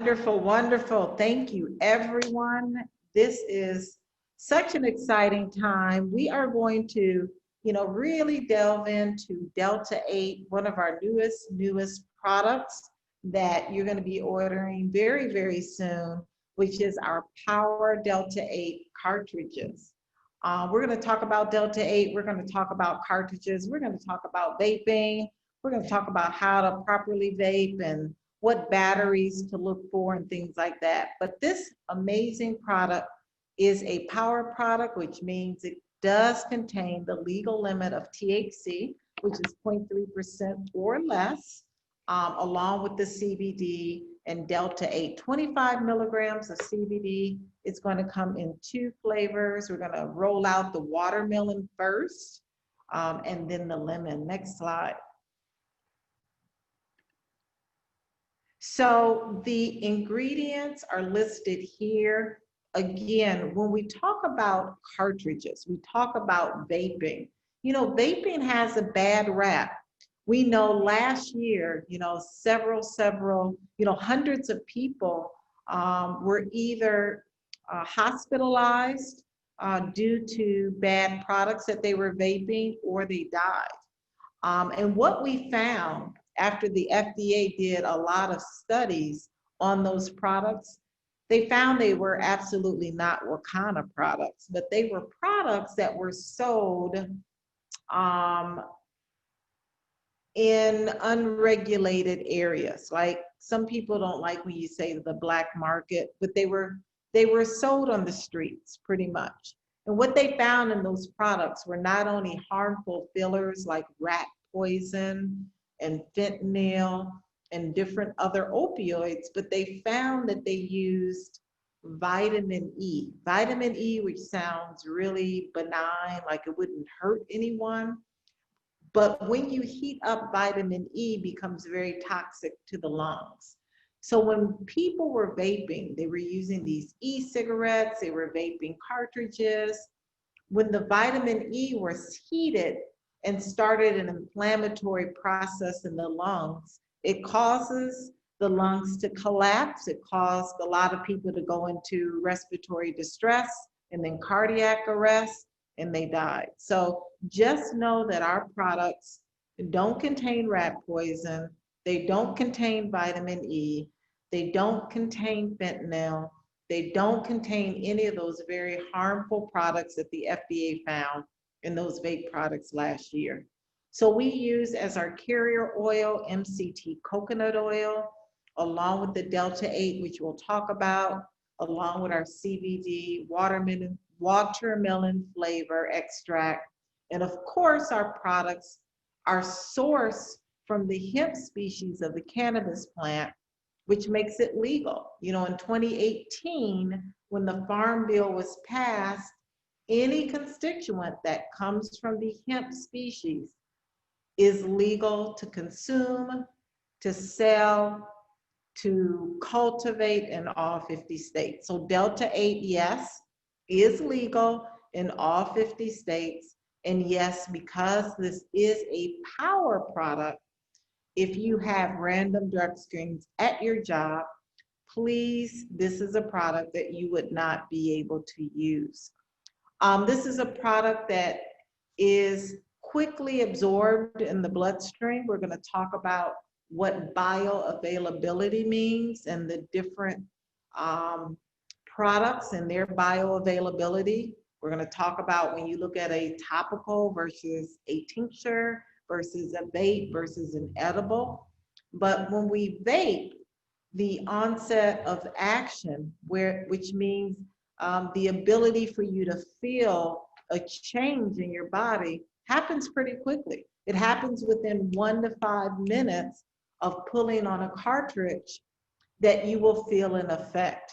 Wonderful, wonderful. Thank you, everyone. This is such an exciting time. We are going to, really delve into Delta 8, one of our newest products that you're going to be ordering very, very soon, which is our Power Delta 8 cartridges. We're going to talk about Delta 8. We're going to talk about cartridges. We're going to talk about vaping. We're going to talk about how to properly vape and what batteries to look for and things like that. But this amazing product is a power product, which means it does contain the legal limit of THC, which is 0.3% or less, along with the CBD and Delta 8. 25 milligrams of CBD. It's going to come in two flavors. We're going to roll out the watermelon first, and then the lemon. Next slide. So the ingredients are listed here. Again, when we talk about cartridges, we talk about vaping. Vaping has a bad rap. We know last year, hundreds of people were either hospitalized due to bad products that they were vaping, or they died. And what we found after the FDA did a lot of studies on those products, they found they were absolutely not Wakana products, but they were products that were sold in unregulated areas. Like, some people don't like when you say the black market, but they were sold on the streets pretty much. And what they found in those products were not only harmful fillers like rat poison and fentanyl and different other opioids, but they found that they used vitamin E. Vitamin E, which sounds really benign, like it wouldn't hurt anyone. But when you heat up, vitamin E becomes very toxic to the lungs. So when people were vaping, they were using these e-cigarettes, they were vaping cartridges. When the vitamin E was heated and started an inflammatory process in the lungs, it causes the lungs to collapse. It caused a lot of people to go into respiratory distress and then cardiac arrest, and they died. So just know that our products don't contain rat poison, they don't contain vitamin E, they don't contain fentanyl, they don't contain any of those very harmful products that the FDA found in those vape products last year. So we use as our carrier oil MCT coconut oil, along with the Delta 8, which we'll talk about, along with our CBD watermelon flavor extract. And of course, our products are sourced from the hemp species of the cannabis plant, which makes it legal. In 2018, when the Farm Bill was passed, any constituent that comes from the hemp species is legal to consume, to sell, to cultivate in all 50 states. So Delta 8, yes, is legal in all 50 states. And yes, because this is a power product, if you have random drug screens at your job, please, this is a product that you would not be able to use. This is a product that is quickly absorbed in the bloodstream. We're going to talk about what bioavailability means and the different products and their bioavailability. We're going to talk about when you look at a topical versus a tincture versus a vape versus an edible. But when we vape, the onset of action, which means the ability for you to feel a change in your body, happens pretty quickly. It happens within 1 to 5 minutes of pulling on a cartridge that you will feel an effect.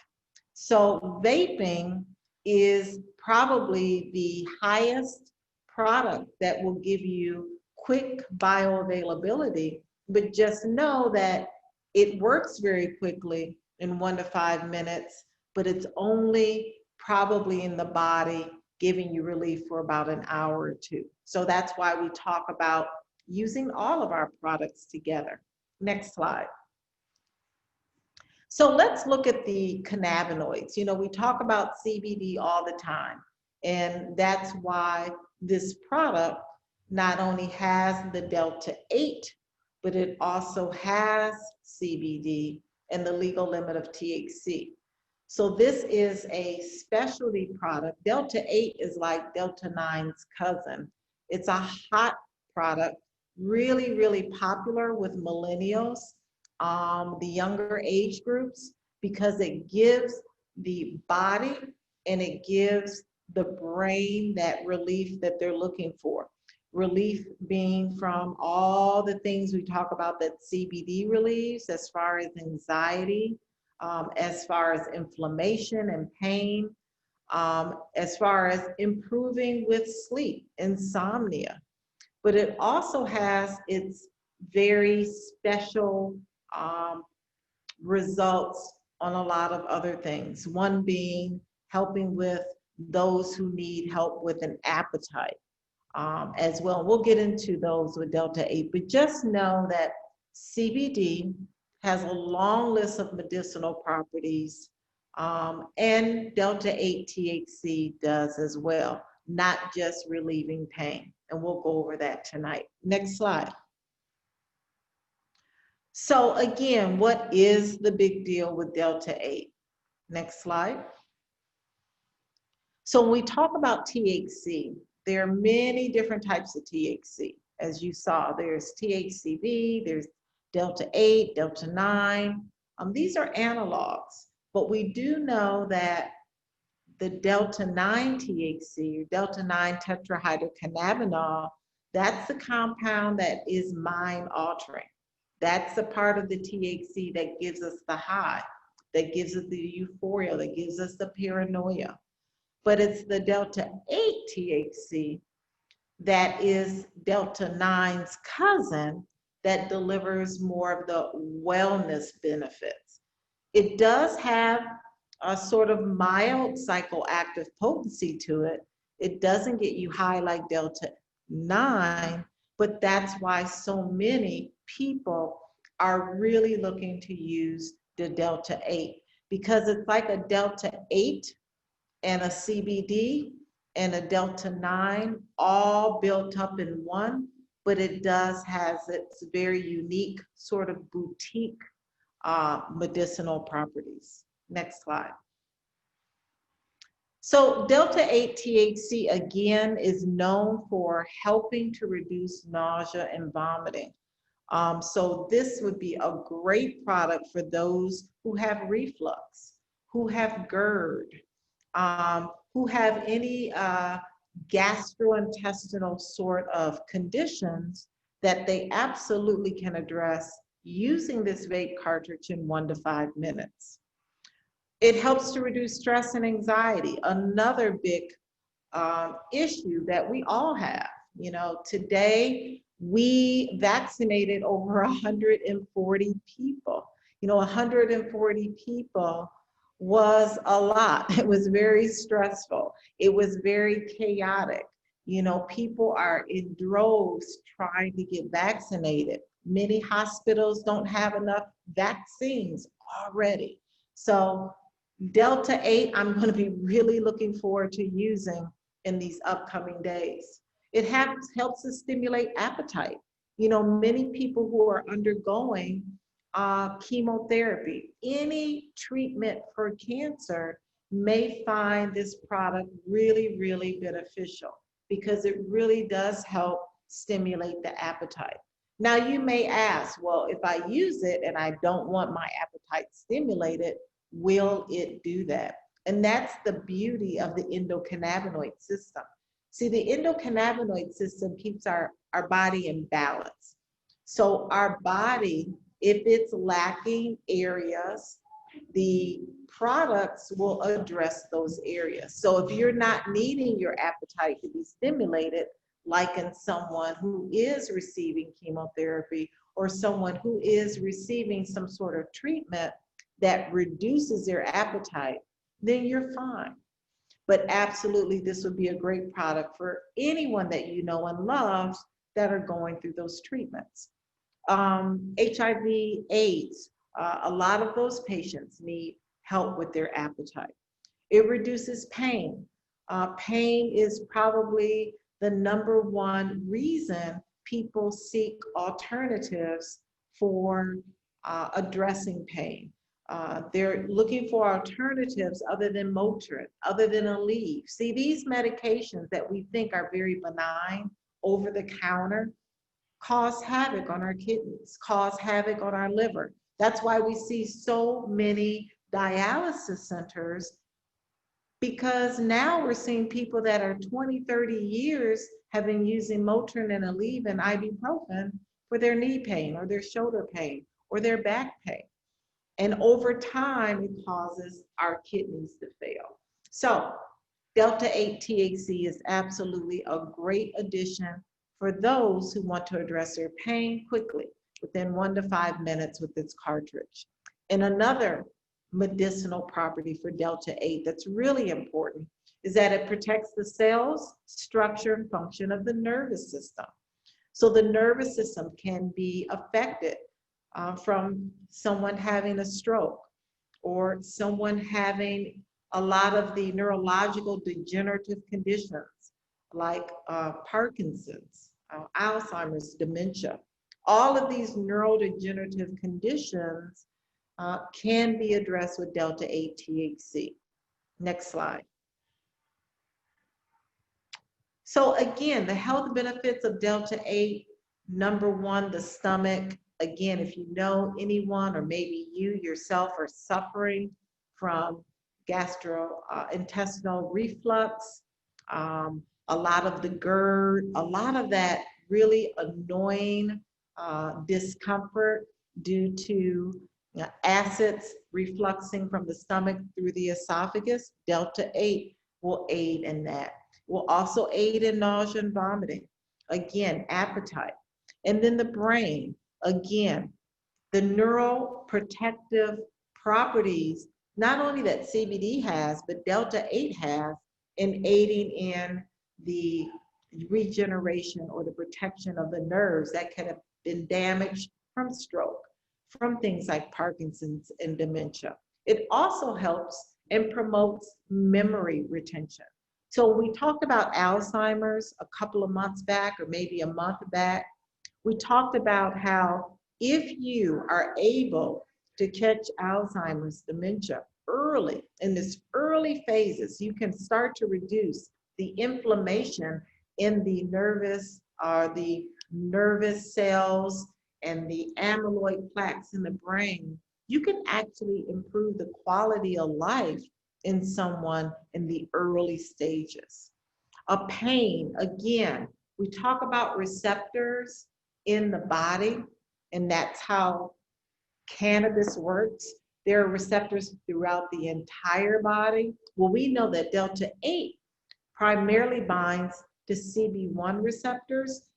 So vaping is probably the highest product that will give you quick bioavailability, but just know that it works very quickly in 1 to 5 minutes, but it's only probably in the body giving you relief for about an hour or two. So that's why we talk about using all of our products together. Next slide. So let's look at the cannabinoids. You know, we talk about CBD all the time, and that's why this product not only has the Delta 8, but it also has CBD and the legal limit of THC. So this is a specialty product. Delta 8 is like Delta 9's cousin. It's a hot product, really, really popular with millennials, the younger age groups, because it gives the body and it gives the brain that relief that they're looking for. Relief being from all the things we talk about that CBD relieves, as far as anxiety, as far as inflammation and pain, as far as improving with sleep, insomnia. But it also has its very special um, results on a lot of other things. One being helping with those who need help with an appetite, as well. We'll get into those with Delta 8, but just know that CBD has a long list of medicinal properties, and Delta 8 THC does as well, not just relieving pain. And we'll go over that tonight. Next slide. So again, what is the big deal with Delta 8? Next slide. So when we talk about THC, there are many different types of THC. As you saw, there's THCV, there's Delta 8, Delta 9. These are analogs, but we do know that the Delta 9 THC, Delta 9 tetrahydrocannabinol, that's the compound that is mind altering. That's the part of the THC that gives us the high, that gives us the euphoria, that gives us the paranoia. But it's the Delta 8 THC that is Delta 9's cousin that delivers more of the wellness benefits. It does have a sort of mild psychoactive potency to it. It doesn't get you high like Delta 9, but that's why so many people are really looking to use the Delta 8, because it's like a Delta 8 and a CBD and a Delta 9 all built up in one, but it does has its very unique sort of boutique medicinal properties. Next slide. So Delta 8 THC again is known for helping to reduce nausea and vomiting. So this would be a great product for those who have reflux, who have GERD, who have any gastrointestinal sort of conditions that they absolutely can address using this vape cartridge in 1 to 5 minutes. It helps to reduce stress and anxiety, another big issue that we all have. You know, today we vaccinated over 140 people. You know, 140 people was a lot. It was very stressful. It was very chaotic. You know, people are in droves trying to get vaccinated. Many hospitals don't have enough vaccines already. So Delta 8, I'm going to be really looking forward to using in these upcoming days. It helps to stimulate appetite. You know, many people who are undergoing chemotherapy, any treatment for cancer, may find this product really, really beneficial because it really does help stimulate the appetite. Now, you may ask, well, if I use it and I don't want my appetite stimulated, will it do that? And that's the beauty of the endocannabinoid system. See, the endocannabinoid system keeps our body in balance. So our body, if it's lacking areas, the products will address those areas. So if you're not needing your appetite to be stimulated, like in someone who is receiving chemotherapy or someone who is receiving some sort of treatment that reduces their appetite, then you're fine. But absolutely, this would be a great product for anyone that you know and loves that are going through those treatments. HIV, AIDS, A lot of those patients need help with their appetite. It reduces pain. Pain is probably the number one reason people seek alternatives for addressing pain. They're looking for alternatives other than Motrin, other than Aleve. See, these medications that we think are very benign over the counter cause havoc on our kidneys, cause havoc on our liver. That's why we see so many dialysis centers, because now we're seeing people that are 20, 30 years have been using Motrin and Aleve and ibuprofen for their knee pain or their shoulder pain or their back pain. And over time, it causes our kidneys to fail. So Delta 8 THC is absolutely a great addition for those who want to address their pain quickly within 1 to 5 minutes with this cartridge. And another medicinal property for Delta 8 that's really important is that it protects the cells, structure, and function of the nervous system. So the nervous system can be affected from someone having a stroke or someone having a lot of the neurological degenerative conditions like Parkinson's, Alzheimer's, dementia. All of these neurodegenerative conditions can be addressed with Delta 8 THC. Next slide. So again, the health benefits of Delta 8, number one, the stomach. Again, if you know anyone or maybe you yourself are suffering from gastrointestinal reflux, a lot of the GERD, a lot of that really annoying discomfort due to acids refluxing from the stomach through the esophagus, Delta 8 will aid in that. Will also aid in nausea and vomiting. Again, appetite. And then the brain, again, the neuroprotective properties, not only that CBD has, but Delta 8 has in aiding in the regeneration or the protection of the nerves that can have been damaged from stroke, from things like Parkinson's and dementia. It also helps and promotes memory retention. So we talked about Alzheimer's a couple of months back, or maybe a month back. We talked about how if you are able to catch Alzheimer's, dementia early, in this early phases, you can start to reduce the inflammation in the nervous cells and the amyloid plaques in the brain. You can actually improve the quality of life in someone in the early stages. A pain, again, we talk about receptors in the body, and that's how cannabis works. There are receptors throughout the entire body. Well, we know that Delta 8 primarily binds to CB1 receptors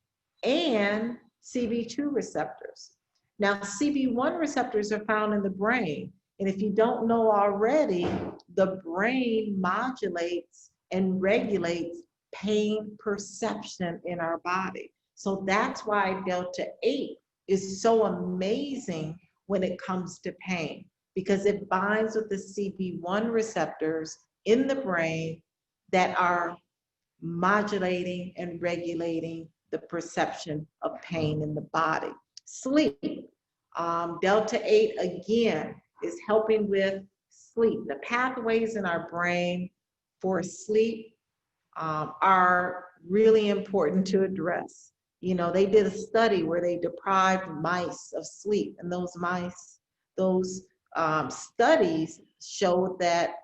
and CB2 receptors. Now, CB1 receptors are found in the brain. And if you don't know already, the brain modulates and regulates pain perception in our body. So that's why Delta 8 is so amazing when it comes to pain, because it binds with the CB1 receptors in the brain that are modulating and regulating the perception of pain in the body. Sleep. Delta 8, again, is helping with sleep. The pathways in our brain for sleep are really important to address. You know, they did a study where they deprived mice of sleep, and those studies showed that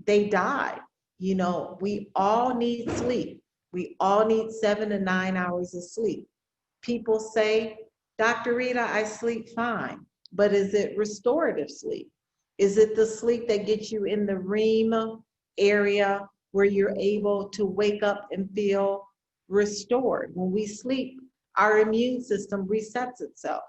they died. You know, we all need sleep. We all need 7 to 9 hours of sleep. People say, Dr. Rita, I sleep fine, but is it restorative sleep? Is it the sleep that gets you in the REM area where you're able to wake up and feel restored? When we sleep, our immune system resets itself.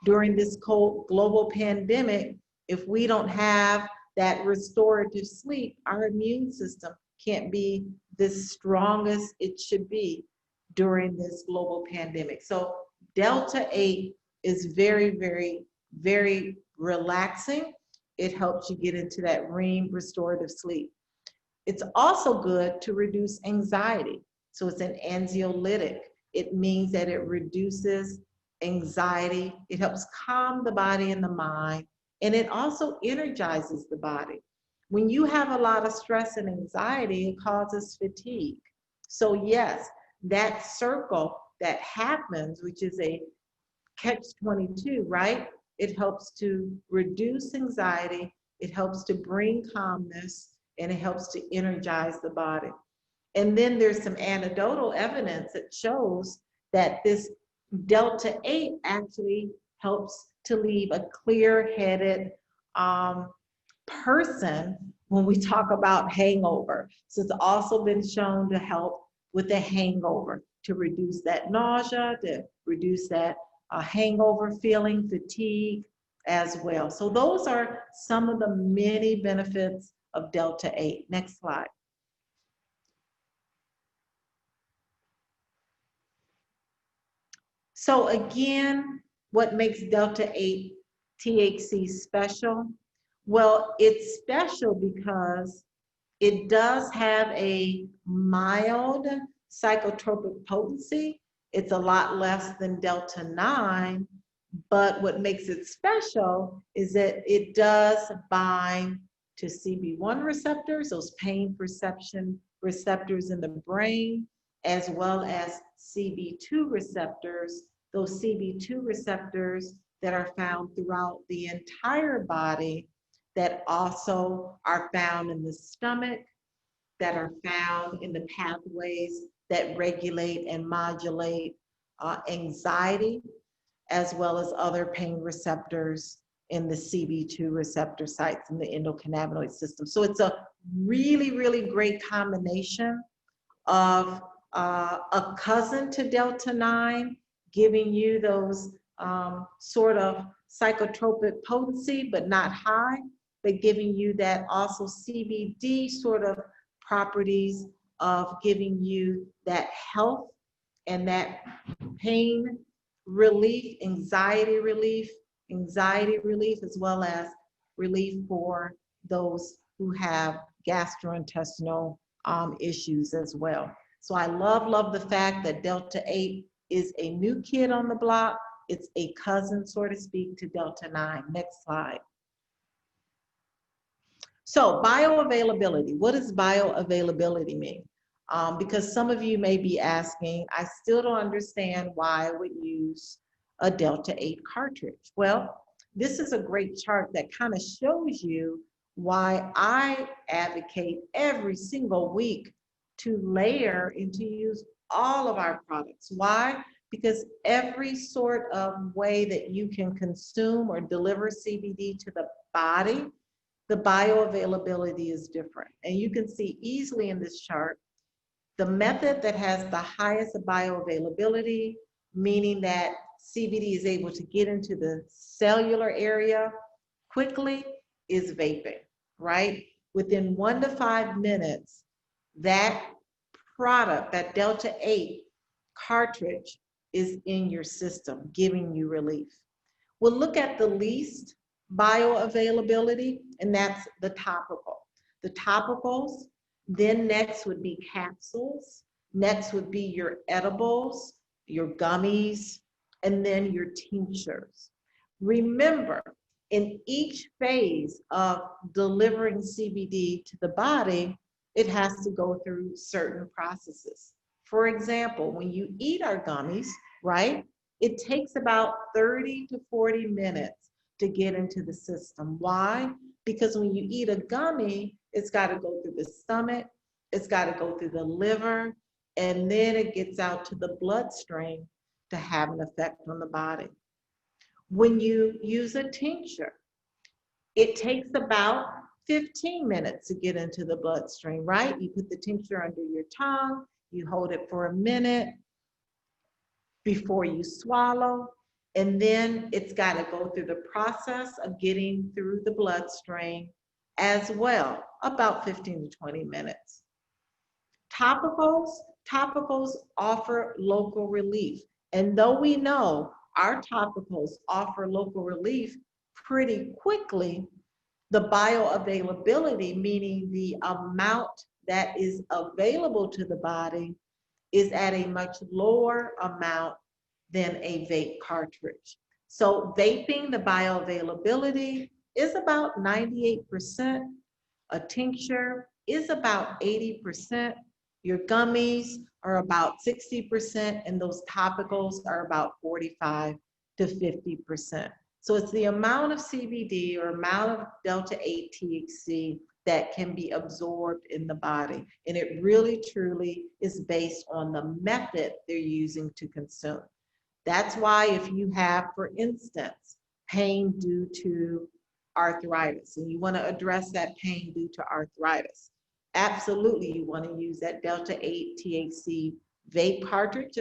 During this global pandemic, if we don't have that restorative sleep, our immune system can't be the strongest it should be during this global pandemic. So Delta 8 is very, very very relaxing. It helps you get into that REM restorative sleep. It's also good to reduce anxiety. So it's an anxiolytic. It means that it reduces anxiety. It helps calm the body and the mind, and it also energizes the body. When you have a lot of stress and anxiety, it causes fatigue. So yes, that circle that happens, which is a catch 22, right? It helps to reduce anxiety, it helps to bring calmness, and it helps to energize the body. And then there's some anecdotal evidence that shows that this Delta 8 actually helps to leave a clear headed person when we talk about hangover. So it's also been shown to help with the hangover, to reduce that nausea, to reduce that hangover feeling, fatigue as well. So those are some of the many benefits of Delta 8. Next slide. So again, what makes Delta 8 THC special? Well, it's special because it does have a mild psychotropic potency. It's a lot less than Delta 9, but what makes it special is that it does bind to CB1 receptors, those pain perception receptors in the brain, as well as CB2 receptors, those CB2 receptors that are found throughout the entire body, that also are found in the stomach, that are found in the pathways that regulate and modulate anxiety, as well as other pain receptors in the CB2 receptor sites in the endocannabinoid system. So it's a really, really great combination of a cousin to Delta 9, giving you those sort of psychotropic potency, but not high, but giving you that also CBD sort of properties of giving you that health and that pain relief, anxiety relief, as well as relief for those who have gastrointestinal issues as well. So I love the fact that Delta 8 is a new kid on the block. It's a cousin, so to speak, to Delta 9. Next slide. So bioavailability, what does bioavailability mean? Because some of you may be asking, I still don't understand why I would use a Delta 8 cartridge. Well, this is a great chart that kind of shows you why I advocate every single week to layer and to use all of our products. Why? Because every sort of way that you can consume or deliver CBD to the body, the bioavailability is different. And you can see easily in this chart, the method that has the highest bioavailability, meaning that CBD is able to get into the cellular area quickly, is vaping, right? Within 1 to 5 minutes, that product, that Delta 8 cartridge, is in your system, giving you relief. We'll look at the least bioavailability, and that's the topical. The topicals, then next would be capsules, next would be your edibles, your gummies, and then your tinctures. Remember, in each phase of delivering CBD to the body, it has to go through certain processes. For example, when you eat our gummies, right, it takes about 30 to 40 minutes to get into the system. Why? Because when you eat a gummy, it's got to go through the stomach, it's got to go through the liver, and then it gets out to the bloodstream to have an effect on the body. When you use a tincture, it takes about 15 minutes to get into the bloodstream, right? You put the tincture under your tongue, you hold it for a minute before you swallow, and then it's got to go through the process of getting through the bloodstream as well, about 15 to 20 minutes. Topicals offer local relief. And though we know our topicals offer local relief pretty quickly. The bioavailability, meaning the amount that is available to the body, is at a much lower amount than a vape cartridge. So vaping, the bioavailability is about 98%. A tincture is about 80%. Your gummies are about 60%, and those topicals are about 45 to 50%. So it's the amount of CBD or amount of delta 8 THC that can be absorbed in the body. And it really truly is based on the method they're using to consume. That's why if you have, for instance, pain due to arthritis, and you want to address that pain due to arthritis, absolutely you want to use that delta 8 THC vape cartridge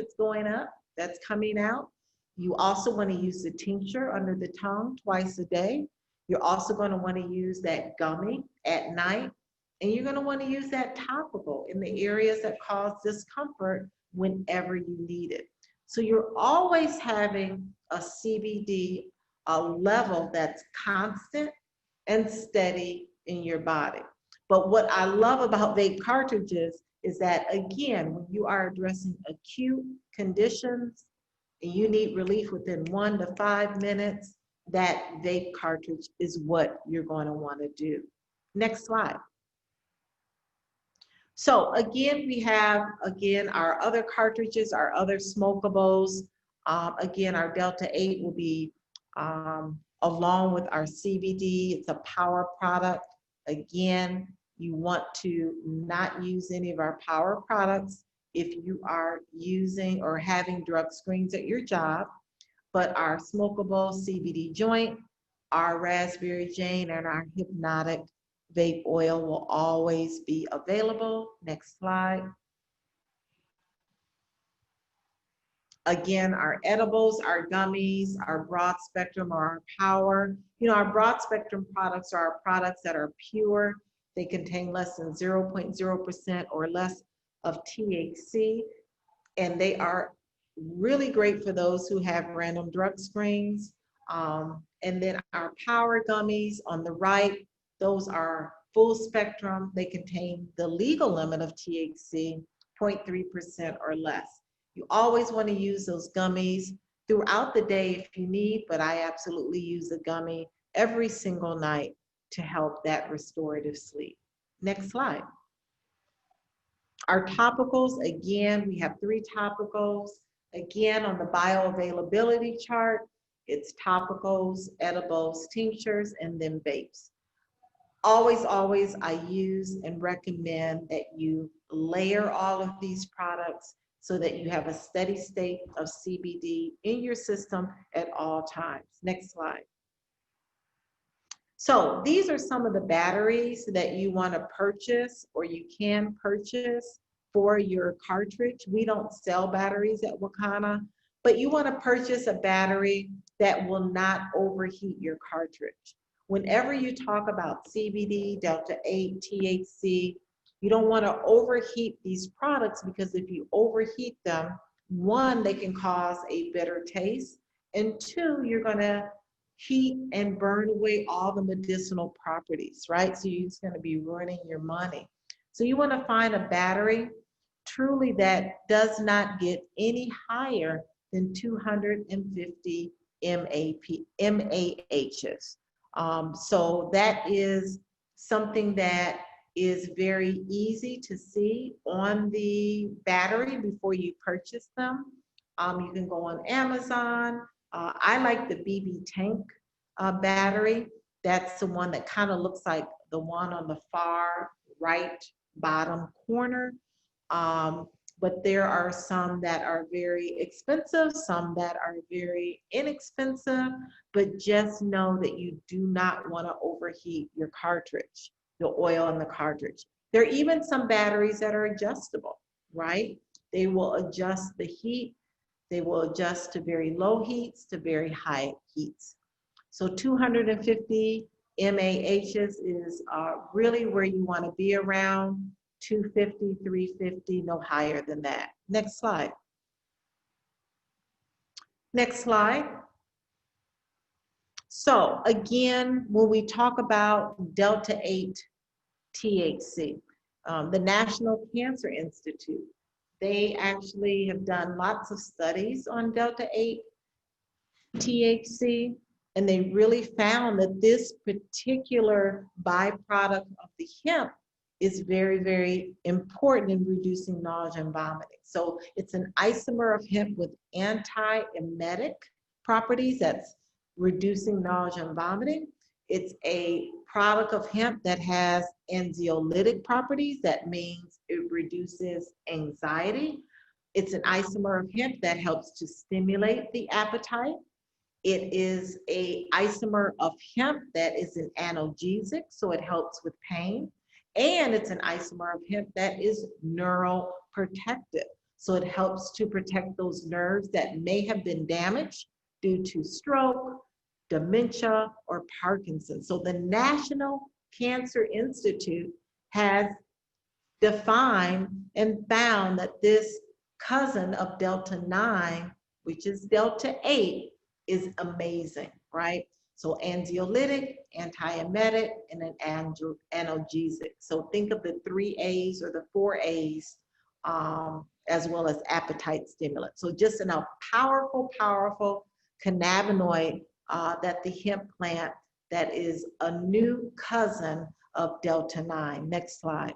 that's coming out. You also want to use the tincture under the tongue twice a day. You're also going to want to use that gummy at night. And you're going to want to use that topical in the areas that cause discomfort whenever you need it. So you're always having a CBD, a level that's constant and steady in your body. But what I love about vape cartridges is that, again, when you are addressing acute conditions and you need relief within 1 to 5 minutes, that vape cartridge is what you're going to want to do. Next slide. So again, we have, our other cartridges, our other smokables. Again, our Delta 8 will be along with our CBD. It's a power product. Again, you want to not use any of our power products if you are using or having drug screens at your job. But our smokable CBD joint, our raspberry jane, and our hypnotic vape oil will always be available. Next slide. Again, our edibles, our gummies, our broad spectrum, or our power. You know, our broad spectrum products are our products that are pure. They contain less than 0.0% or less of THC, and they are really great for those who have random drug screens. And then our power gummies on the right, those are full spectrum. They contain the legal limit of THC, 0.3% or less. You always want to use those gummies throughout the day if you need, but I absolutely use a gummy every single night to help that restorative sleep. Next slide. Our topicals, again, we have 3 topicals. Again, on the bioavailability chart, it's topicals, edibles, tinctures, and then vapes. Always, always, I use and recommend that you layer all of these products so that you have a steady state of CBD in your system at all times. Next slide. So these are some of the batteries that you want to purchase or you can purchase for your cartridge. We don't sell batteries at Wakana, but you want to purchase a battery that will not overheat your cartridge. Whenever you talk about CBD, Delta 8, THC, you don't want to overheat these products because if you overheat them, 1, they can cause a bitter taste, and 2, you're going to heat and burn away all the medicinal properties, right? So you're just going to be ruining your money. So you want to find a battery truly that does not get any higher than 250 MAHs. So that is something that is very easy to see on the battery before you purchase them. You can go on Amazon. I like the BB Tank battery. That's the one that kind of looks like the one on the far right bottom corner. But there are some that are very expensive, some that are very inexpensive, but just know that you do not want to overheat your cartridge, the oil in the cartridge. There are even some batteries that are adjustable, right? They will adjust the heat. They will adjust to very low heats to very high heats. So 250 MAHs is really where you want to be around. 250, 350, no higher than that. Next slide. Next slide. So again, when we talk about Delta 8 THC, the National Cancer Institute, they actually have done lots of studies on Delta 8 THC, and they really found that this particular byproduct of the hemp is very, very important in reducing nausea and vomiting. So it's an isomer of hemp with anti-emetic properties that's reducing nausea and vomiting. It's a product of hemp that has anxiolytic properties. That means it reduces anxiety. It's an isomer of hemp that helps to stimulate the appetite. It is a isomer of hemp that is an analgesic, so it helps with pain. And it's an isomer of hemp that is neuroprotective. So it helps to protect those nerves that may have been damaged due to stroke, dementia, or Parkinson's. So the National Cancer Institute has defined and found that this cousin of Delta 9, which is Delta 8, is amazing, right? So anxiolytic, antiemetic, and an analgesic. So think of the 3 A's or the 4 A's, as well as appetite stimulant. So just a powerful, powerful cannabinoid that the hemp plant that is a new cousin of Delta 9. Next slide.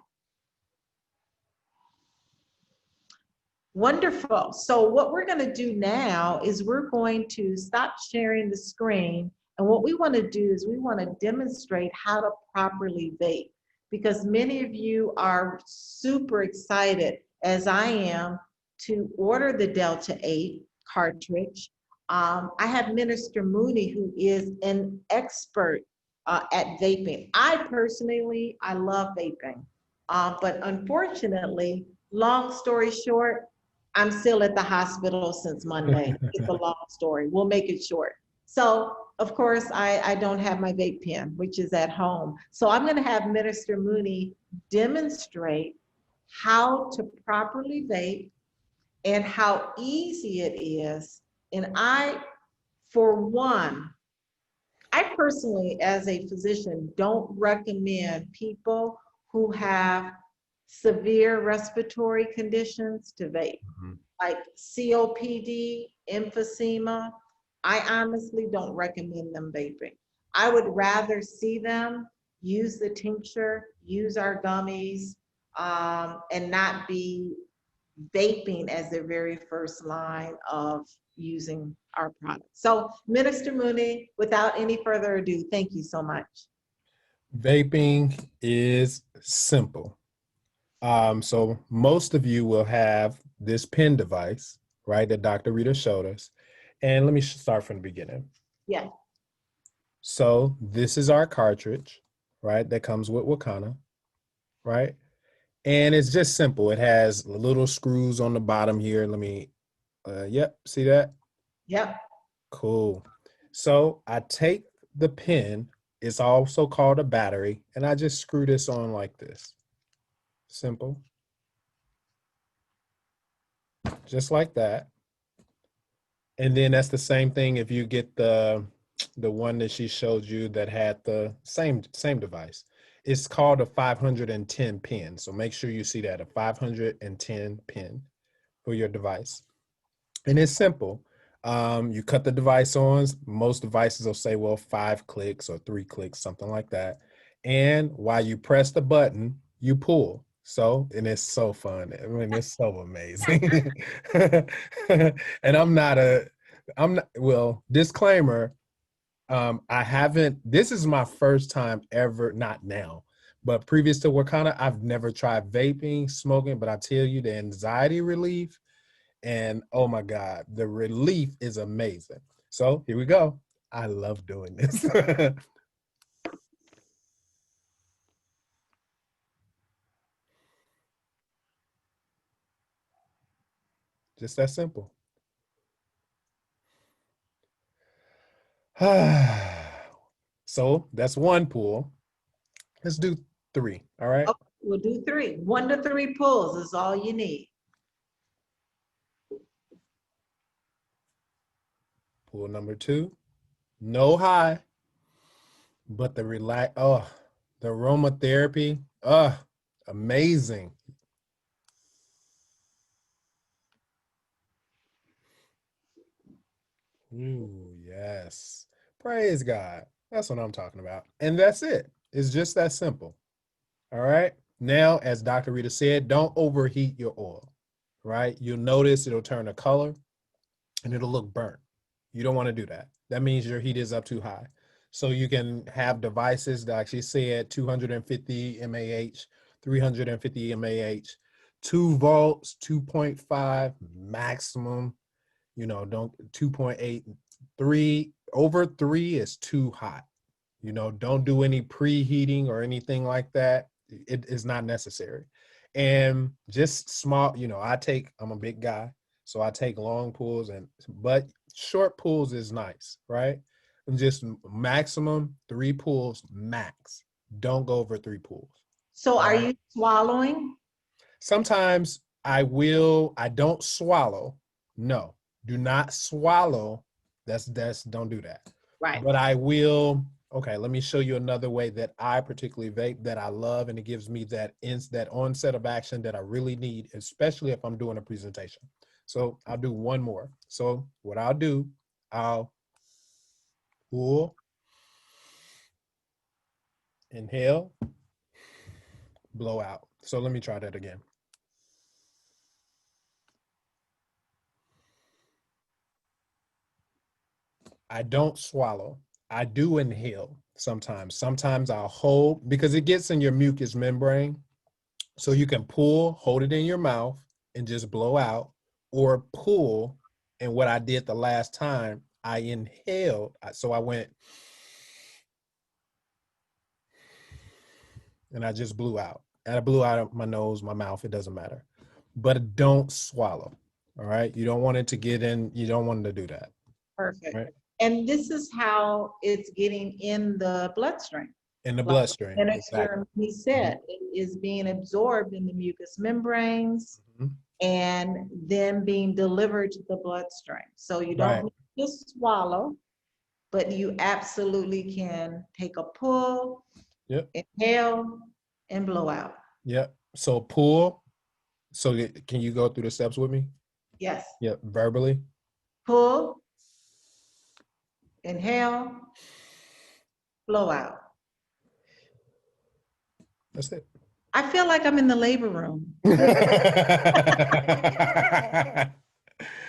Wonderful. So what we're going to do now is we're going to stop sharing the screen. And what we want to do is we want to demonstrate how to properly vape, because many of you are super excited, as I am, to order the Delta 8 cartridge. I have Minister Mooney, who is an expert at vaping. I personally love vaping. But unfortunately, long story short, I'm still at the hospital since Monday. It's a long story. We'll make it short. So, of course, I don't have my vape pen, which is at home. So I'm going to have Minister Mooney demonstrate how to properly vape and how easy it is. And for one, I personally, as a physician, don't recommend people who have severe respiratory conditions to vape, like COPD, emphysema. I honestly don't recommend them vaping. I would rather see them use the tincture, use our gummies, and not be vaping as their very first line of using our product. So Minister Mooney, without any further ado, thank you so much. Vaping is simple. So most of you will have this pen device, right, that Dr. Rita showed us. And let me start from the beginning. Yeah. So this is our cartridge, right, that comes with Wakana, right? And it's just simple. It has little screws on the bottom here. Let me, yep, see that? Yep. Cool. So I take the pen, it's also called a battery, and I just screw this on like this. Simple. Just like that. And then that's the same thing if you get the one that she showed you that had the same device. It's called a 510 pin. So make sure you see that, a 510 pin for your device. And it's simple. You cut the device on. Most devices will say, well, 5 clicks or 3 clicks, something like that. And while you press the button, you pull. So, and it's so fun. I mean, it's so amazing. And well, disclaimer, this is my first time ever, not now, but previous to Wakana, I've never tried vaping, smoking, but I tell you, the anxiety relief, and oh my God, the relief is amazing. So here we go. I love doing this. Just that simple. So that's one pull. Let's do 3, all right? Okay, we'll do 3. 1 to 3 pulls is all you need. Pull number 2. No high, but the the aromatherapy, amazing. Ooh, yes. Praise God. That's what I'm talking about. And that's it. It's just that simple. All right. Now, as Dr. Rita said, don't overheat your oil, right? You'll notice it'll turn a color and it'll look burnt. You don't want to do that. That means your heat is up too high. So you can have devices that actually said 250 mAh, 350 mAh, 2 volts, 2.5 maximum, don't 2.8, 3, over 3 is too hot. Don't do any preheating or anything like that. It is not necessary. And just small, I'm a big guy, so I take long pulls, but short pulls is nice, right? And just maximum 3 pulls max. Don't go over 3 pulls. So are you swallowing? Sometimes I don't swallow. No, do not swallow. That's don't do that. Right. But I will. Okay, let me show you another way that I particularly vape that I love, and it gives me that onset of action that I really need, especially if I'm doing a presentation. So I'll do one more. So what I'll do, I'll pull, inhale, blow out. So let me try that again. I don't swallow. I do inhale sometimes. Sometimes I'll hold because it gets in your mucous membrane. So you can pull, hold it in your mouth and just blow out, or pull. And what I did the last time, I inhaled. So I went and I just blew out. And I blew out of my nose, my mouth, it doesn't matter. But don't swallow. All right. You don't want it to get in. You don't want to do that. Perfect. Right? And this is how it's getting in the bloodstream. In the Like bloodstream. Exactly. He said it is being absorbed in the mucous membranes and then being delivered to the bloodstream. So you don't need to swallow, but you absolutely can take a pull, inhale, and blow out. Yep. So pull. So can you go through the steps with me? Yes. Yep. Verbally. Pull, inhale, blow out. That's it. I feel like I'm in the labor room.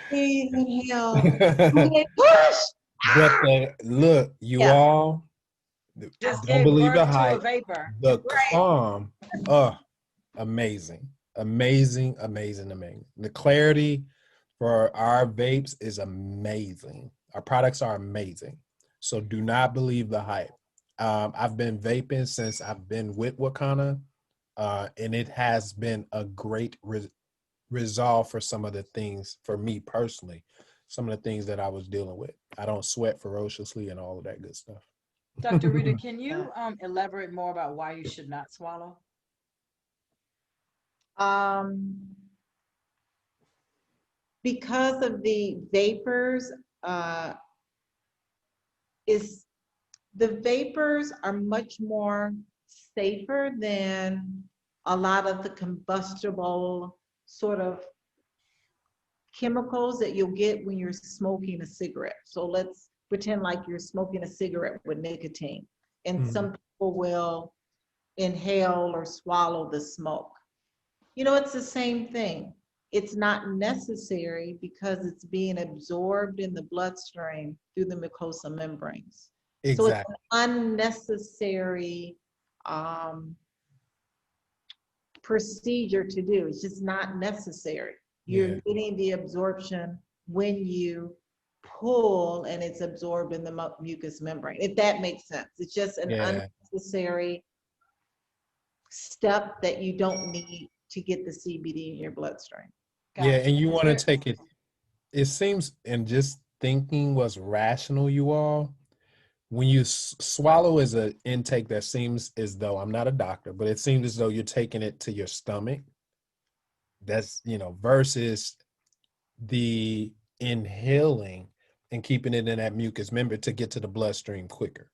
Breathe, inhale, push. But look, you all just don't gave believe the birth to a hype. vapor. The calm, amazing, amazing, amazing, amazing. The clarity for our vapes is amazing. Our products are amazing. So do not believe the hype. I've been vaping since I've been with Wakana, and it has been a great resolve for some of the things, for me personally, some of the things that I was dealing with. I don't sweat ferociously and all of that good stuff. Dr. Rita, can you elaborate more about why you should not swallow? Because of the vapors, the vapors are much more safer than a lot of the combustible sort of chemicals that you'll get when you're smoking a cigarette. So let's pretend like you're smoking a cigarette with nicotine, and some people will inhale or swallow the smoke. It's the same thing. It's not necessary because it's being absorbed in the bloodstream through the mucosa membranes. Exactly. So it's an unnecessary procedure to do. It's just not necessary. You're getting the absorption when you pull and it's absorbed in the mucous membrane, if that makes sense. It's just an unnecessary step that you don't need to get the CBD in your bloodstream. Gotcha. Yeah, and you want to take it. It seems, and just thinking was rational, you all. When you swallow as an intake, that seems as though, I'm not a doctor, but it seems as though you're taking it to your stomach. That's, versus the inhaling, and keeping it in that mucous member to get to the bloodstream quicker.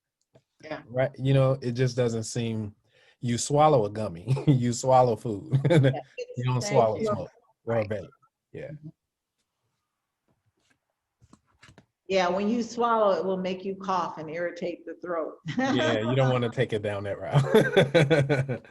Yeah. Right. You know, it just doesn't seem, you swallow a gummy, you swallow food, Yeah, you it's don't Thank swallow you. smoke or a right. vape. Yeah. Yeah, when you swallow, it will make you cough and irritate the throat. Yeah, you don't want to take it down that route.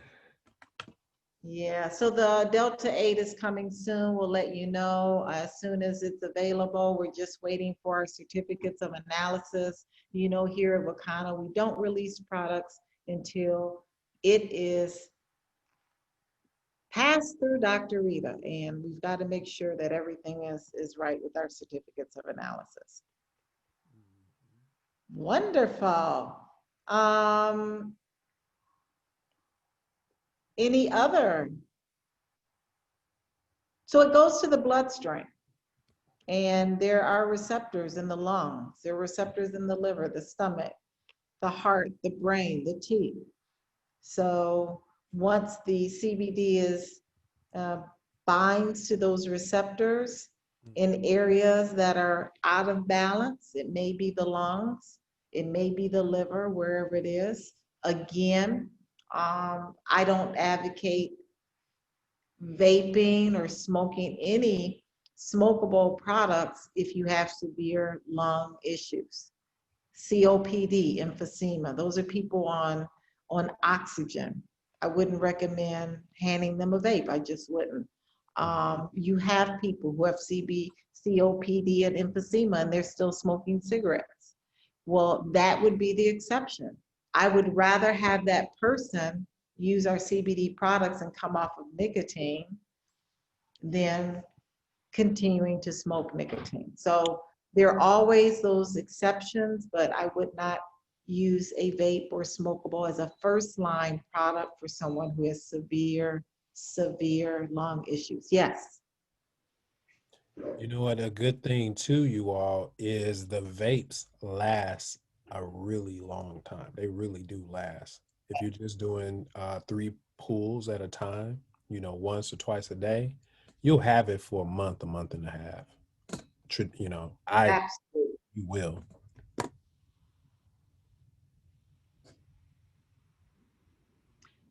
Yeah, so the Delta 8 is coming soon. We'll let you know as soon as it's available. We're just waiting for our certificates of analysis. You know, here at Wakana, we don't release products until it is passed through Dr. Rita, and we've got to make sure that everything is right with our certificates of analysis. Wonderful. Um, any other? So it goes to the bloodstream. And there are receptors in the lungs, there are receptors in the liver, the stomach, the heart, the brain, the teeth. So once the CBD is binds to those receptors in areas that are out of balance, it may be the lungs, it may be the liver, wherever it is. Again, I don't advocate vaping or smoking any smokable products if you have severe lung issues. COPD, emphysema, those are people on oxygen. I wouldn't recommend handing them a vape. I just wouldn't. You have people who have COPD and emphysema and they're still smoking cigarettes. Well, that would be the exception. I would rather have that person use our CBD products and come off of nicotine than continuing to smoke nicotine. So there are always those exceptions, but I would not use a vape or smokable as a first line product for someone who has severe lung issues. Yes. You know what? A good thing too, you all, is the vapes last a really long time. They really do last. If you're just doing 3 pulls at a time, you know, once or twice a day, you'll have it for a month and a half. You know, Absolutely. you will.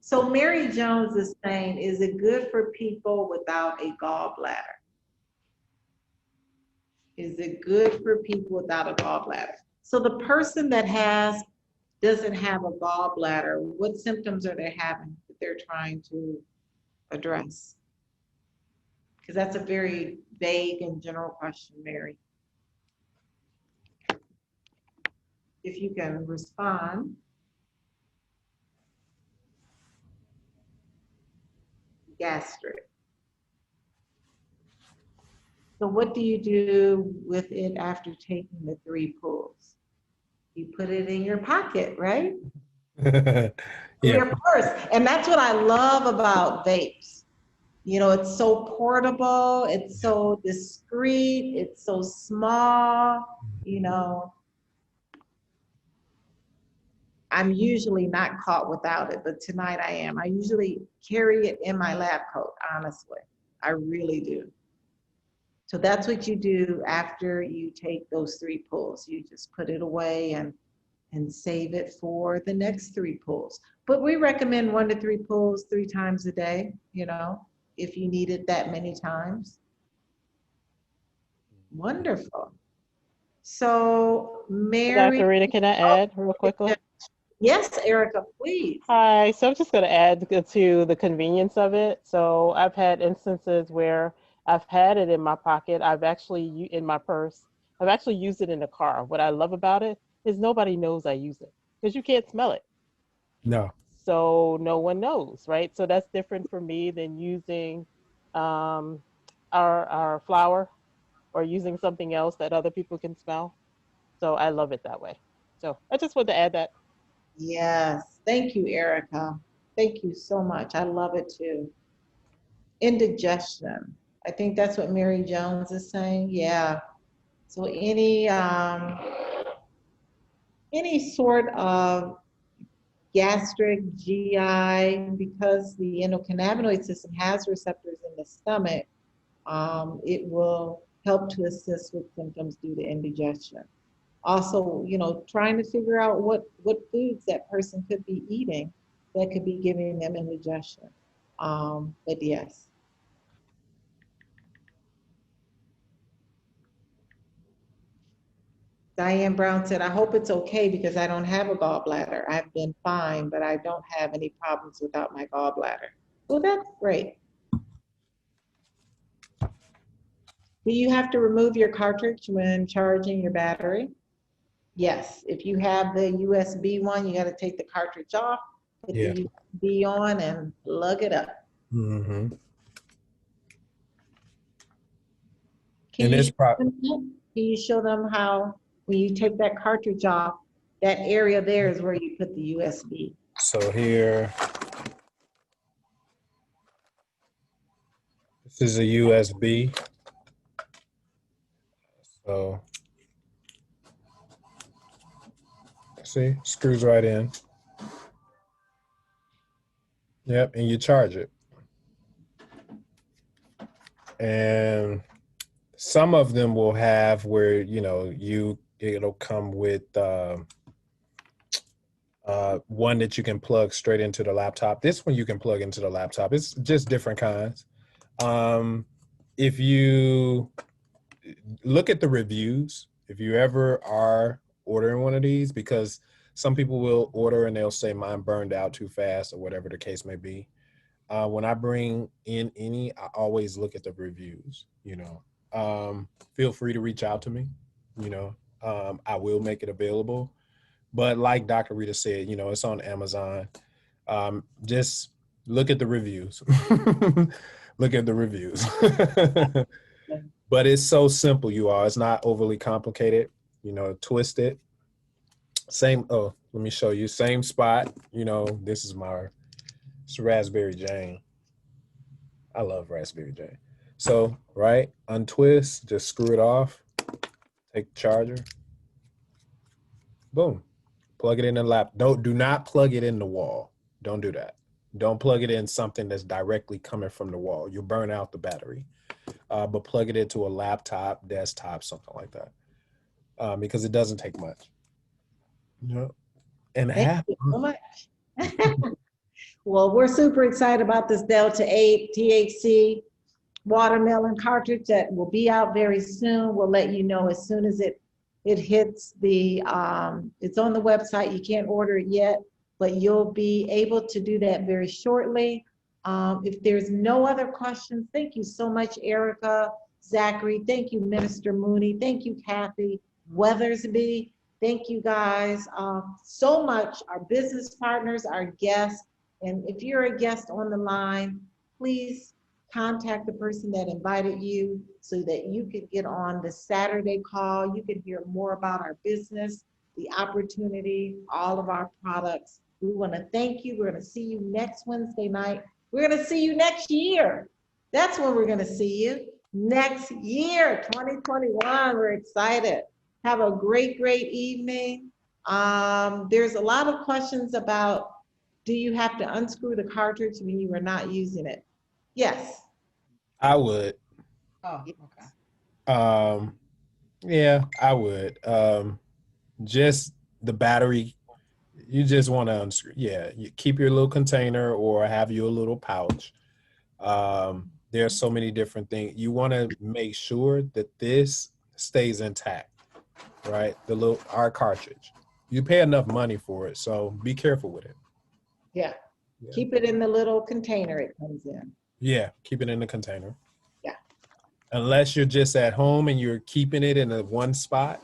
So Mary Jones is saying, is it good for people without a gallbladder? Is it good for people without a gallbladder? So the person that doesn't have a gallbladder, what symptoms are they having that they're trying to address? Because that's a very vague and general question, Mary. If you can respond. Gastric. So what do you do with it after taking the 3 pulls? You put it in your pocket, right? Yeah. Your purse. And that's what I love about vapes. You know, it's so portable, it's so discreet, it's so small, you know. I'm usually not caught without it, but tonight I am. I usually carry it in my lab coat, honestly. I really do. So that's what you do after you take those 3 pulls. You just put it away and save it for the next 3 pulls. But we recommend 1 to 3 pulls 3 times a day, you know, if you need it that many times. Wonderful. So Mary, Dr. Rita, can I oh, add real quickly? yes, Erica, please. Hi, so I'm just going to add to the convenience of it. So I've had instances where I've had it in my pocket. I've actually, in my purse, I've actually used it in the car. What I love about it is nobody knows I use it because you can't smell it. No. So no one knows, right? So that's different for me than using um, our flour or using something else that other people can smell. So I love it that way. So I just wanted to add that. Yes, thank you, Erica. Thank you so much. I love it too. Indigestion. I think that's what Mary Jones is saying. Yeah. So any sort of gastric, GI, because the endocannabinoid system has receptors in the stomach, it will help to assist with symptoms due to indigestion. Also, trying to figure out what foods that person could be eating that could be giving them indigestion. But yes. Diane Brown said, I hope it's okay because I don't have a gallbladder. I've been fine, but I don't have any problems without my gallbladder. Well, that's great. Do you have to remove your cartridge when charging your battery? Yes. If you have the USB one, you got to take the cartridge off, put the USB on, and plug it up. Mm-hmm. Can you show them how, when you take that cartridge off, that area there is where you put the USB? So here, this is a USB. So, see, screws right in. Yep, and you charge it. And some of them will have where, it'll come with one that you can plug straight into the laptop. This one you can plug into the laptop. It's just different kinds. If you look at the reviews, if you ever are ordering one of these, because some people will order and they'll say mine burned out too fast or whatever the case may be. When I bring in any, I always look at the reviews, feel free to reach out to me, I will make it available. But like Dr. Rita said, it's on Amazon. Just look at the reviews. Look at the reviews. But it's so simple, you all. It's not overly complicated. Twist it. Same, let me show you. Same spot. This is it's Raspberry Jane. I love Raspberry Jane. So, right, untwist, just screw it off. Take the charger. Boom. Plug it in the lap. Do not plug it in the wall. Don't do that. Don't plug it in something that's directly coming from the wall. You'll burn out the battery. But plug it into a laptop, desktop, something like that. Because it doesn't take much. And Thank you so much. Well, we're super excited about this Delta 8 THC watermelon cartridge that will be out very soon. We'll let you know as soon as it hits it's on the website. You can't order it yet, but you'll be able to do that very shortly. If there's no other questions, thank you so much, Erica, Zachary. Thank you, Minister Mooney. Thank you, Kathy Weathersby. Thank you guys so much, our business partners, our guests. And if you're a guest on the line, please contact the person that invited you so that you could get on the Saturday call. You can hear more about our business, the opportunity, all of our products. We want to thank you. We're going to see you next Wednesday night. We're going to see you next year. That's when we're going to see you. Next year, 2021. We're excited. Have a great, great evening. There's a lot of questions about, do you have to unscrew the cartridge when you are not using it? Yes. I would. Oh, okay. Yeah, I would. Just the battery, you just want to unscrew. Yeah, you keep your little container or have your little pouch. There's so many different things. You want to make sure that this stays intact, right? Our cartridge. You pay enough money for it, so be careful with it. Yeah. Keep it in the little container it comes in. Yeah, keep it in the container. Yeah. Unless you're just at home and you're keeping it in one spot,